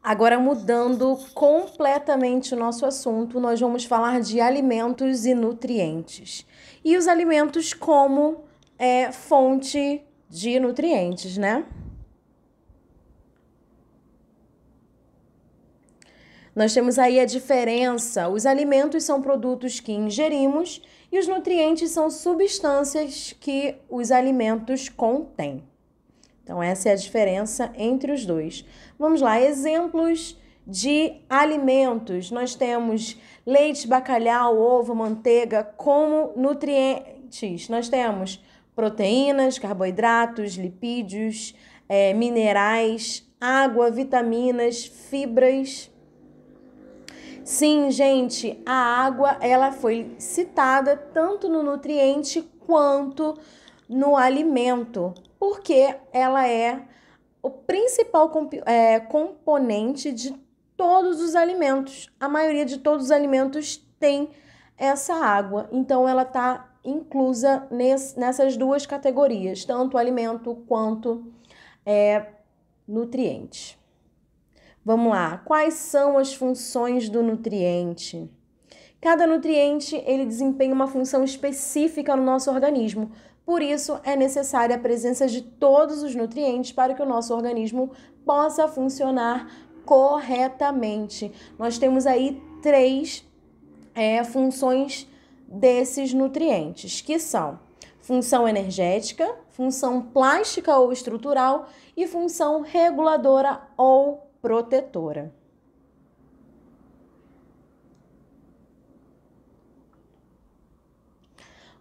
Agora, mudando completamente o nosso assunto, nós vamos falar de alimentos e nutrientes. E os alimentos como fonte de nutrientes, né? Nós temos aí a diferença. Os alimentos são produtos que ingerimos e os nutrientes são substâncias que os alimentos contêm. Então, essa é a diferença entre os dois. Vamos lá, exemplos de alimentos. Nós temos leite, bacalhau, ovo, manteiga como nutrientes. Nós temos proteínas, carboidratos, lipídios, minerais, água, vitaminas, fibras. Sim, gente, a água ela foi citada tanto no nutriente quanto no alimento, porque ela é o principal componente de todos os alimentos. A maioria de todos os alimentos tem essa água, então ela está inclusa nessas duas categorias, tanto alimento quanto nutriente. Vamos lá, quais são as funções do nutriente? Cada nutriente ele desempenha uma função específica no nosso organismo. Por isso, é necessária a presença de todos os nutrientes para que o nosso organismo possa funcionar corretamente. Nós temos aí três funções desses nutrientes, que são função energética, função plástica ou estrutural e função reguladora ou protetora.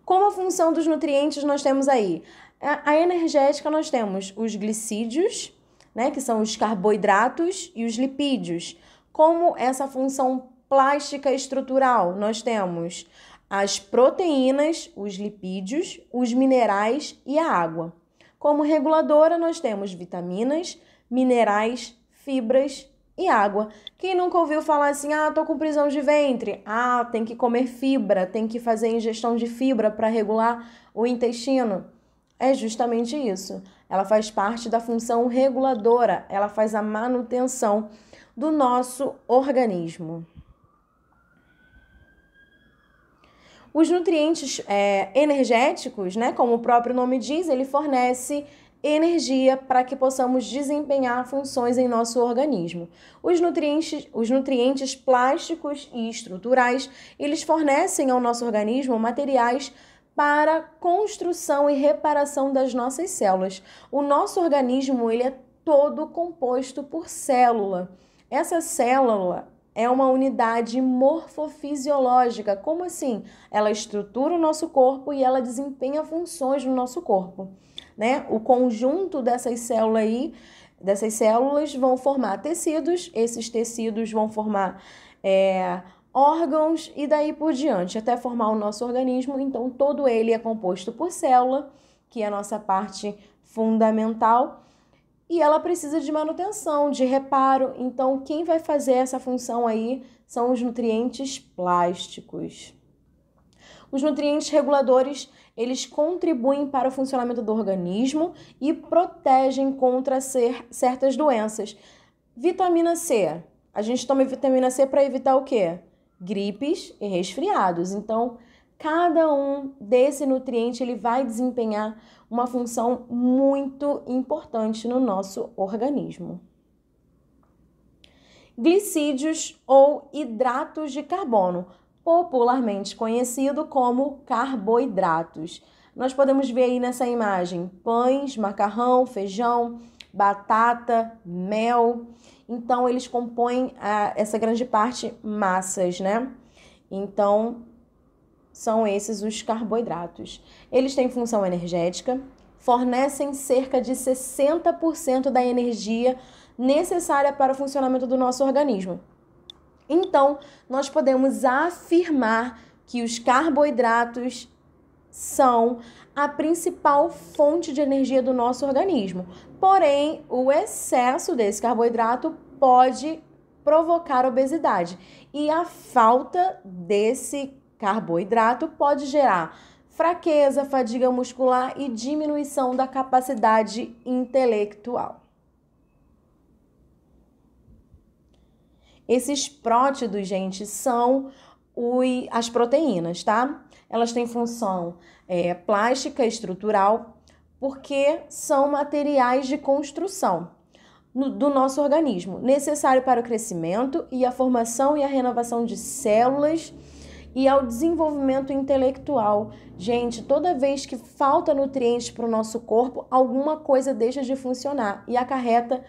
Como a função dos nutrientes, nós temos aí a energética, nós temos os glicídios, né, que são os carboidratos, e os lipídios. Como essa função plástica estrutural, nós temos as proteínas, os lipídios, os minerais e a água. Como reguladora, nós temos vitaminas, minerais, fibras e água. Quem nunca ouviu falar assim, tô com prisão de ventre, tem que comer fibra, tem que fazer ingestão de fibra para regular o intestino? É justamente isso. Ela faz parte da função reguladora, ela faz a manutenção do nosso organismo. Os nutrientes energéticos, né, como o próprio nome diz, ele fornece energia para que possamos desempenhar funções em nosso organismo. Os nutrientes plásticos e estruturais, eles fornecem ao nosso organismo materiais para construção e reparação das nossas células. O nosso organismo, ele é todo composto por célula. Essa célula é uma unidade morfofisiológica. Como assim? Ela estrutura o nosso corpo e ela desempenha funções no nosso corpo, né? O conjunto dessas células vão formar tecidos, esses tecidos vão formar órgãos e daí por diante, até formar o nosso organismo. Então, todo ele é composto por célula, que é a nossa parte fundamental, e ela precisa de manutenção, de reparo. Então, quem vai fazer essa função aí são os nutrientes plásticos. Os nutrientes reguladores, eles contribuem para o funcionamento do organismo e protegem contra certas doenças. Vitamina C. A gente toma vitamina C para evitar o quê? Gripes e resfriados. Então, cada um desse nutriente ele vai desempenhar uma função muito importante no nosso organismo. Glicídios ou hidratos de carbono, popularmente conhecido como carboidratos. Nós podemos ver aí nessa imagem pães, macarrão, feijão, batata, mel. Então, eles compõem essa grande parte massas, né? Então, são esses os carboidratos. Eles têm função energética, fornecem cerca de 60% da energia necessária para o funcionamento do nosso organismo. Então, nós podemos afirmar que os carboidratos são a principal fonte de energia do nosso organismo. Porém, o excesso desse carboidrato pode provocar obesidade. E a falta desse carboidrato pode gerar fraqueza, fadiga muscular e diminuição da capacidade intelectual. Esses prótidos, gente, são as proteínas, tá? Elas têm função plástica, estrutural, porque são materiais de construção do nosso organismo, necessário para o crescimento e a formação e a renovação de células e ao desenvolvimento intelectual. Gente, toda vez que falta nutrientes para o nosso corpo, alguma coisa deixa de funcionar e acarreta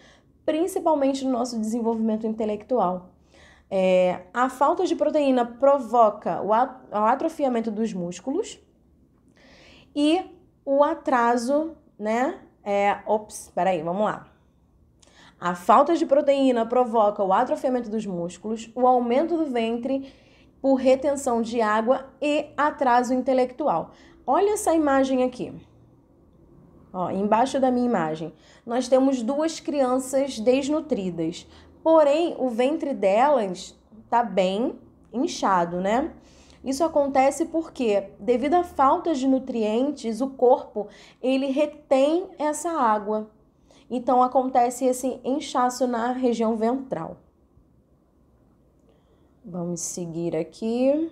principalmente no nosso desenvolvimento intelectual. A falta de proteína provoca o atrofiamento dos músculos e o atraso, né? Vamos lá. A falta de proteína provoca o atrofiamento dos músculos, o aumento do ventre por retenção de água e atraso intelectual. Olha essa imagem aqui. Ó, embaixo da minha imagem, nós temos duas crianças desnutridas. Porém, o ventre delas tá bem inchado, né? Isso acontece porque, devido à falta de nutrientes, o corpo, ele retém essa água. Então, acontece esse inchaço na região ventral. Vamos seguir aqui.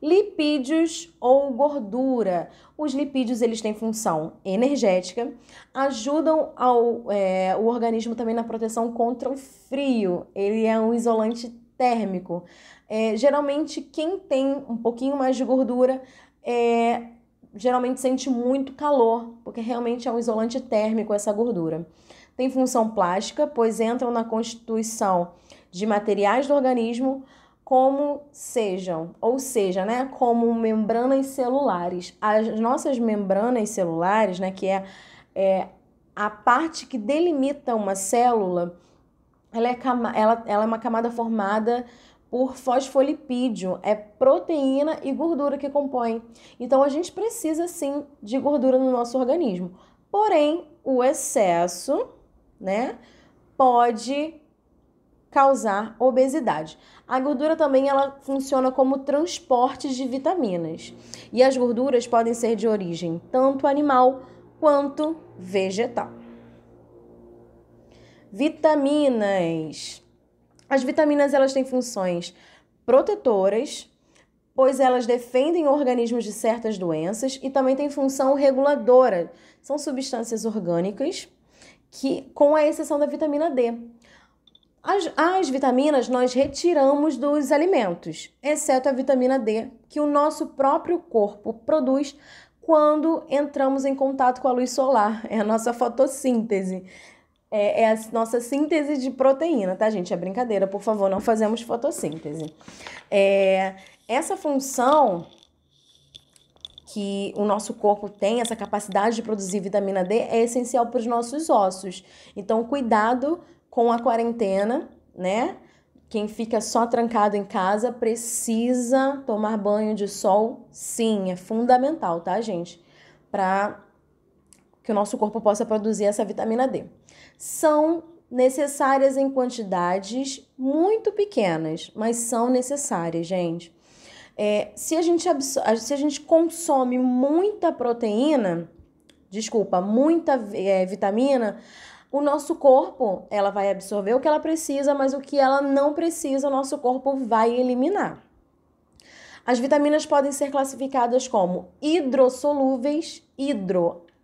Lipídios ou gordura. Os lipídios, eles têm função energética, ajudam o organismo também na proteção contra o frio. Ele é um isolante térmico. Geralmente, quem tem um pouquinho mais de gordura, geralmente sente muito calor, porque realmente é um isolante térmico essa gordura. Tem função plástica, pois entram na constituição de materiais do organismo, como membranas celulares. As nossas membranas celulares, né, que é a parte que delimita uma célula, ela é uma camada formada por fosfolipídio, é proteína e gordura que compõem. Então, a gente precisa, sim, de gordura no nosso organismo. Porém, o excesso, né, pode causar obesidade. A gordura também ela funciona como transporte de vitaminas. E as gorduras podem ser de origem tanto animal quanto vegetal. Vitaminas. As vitaminas elas têm funções protetoras, pois elas defendem organismos de certas doenças e também têm função reguladora. São substâncias orgânicas com a exceção da vitamina D. As vitaminas nós retiramos dos alimentos, exceto a vitamina D, que o nosso próprio corpo produz quando entramos em contato com a luz solar. É a nossa fotossíntese. É a nossa síntese de proteína, tá, gente? É brincadeira, por favor, não fazemos fotossíntese. Essa função que o nosso corpo tem, essa capacidade de produzir vitamina D, é essencial para os nossos ossos. Então, cuidado com a quarentena, né? Quem fica só trancado em casa precisa tomar banho de sol, sim, é fundamental, tá, gente? Para que o nosso corpo possa produzir essa vitamina D. São necessárias em quantidades muito pequenas, mas são necessárias, gente. Se a gente consome muita muita vitamina, o nosso corpo, ela vai absorver o que ela precisa, mas o que ela não precisa, o nosso corpo vai eliminar. As vitaminas podem ser classificadas como hidrossolúveis,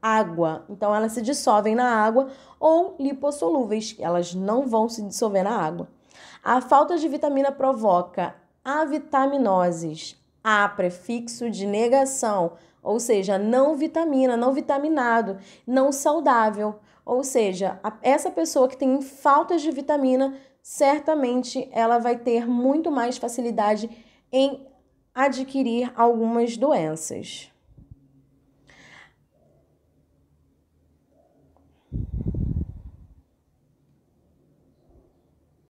água, então elas se dissolvem na água, ou lipossolúveis, elas não vão se dissolver na água. A falta de vitamina provoca avitaminoses, prefixo de negação, ou seja, não vitamina, não vitaminado, não saudável. Ou seja, essa pessoa que tem falta de vitamina, certamente ela vai ter muito mais facilidade em adquirir algumas doenças.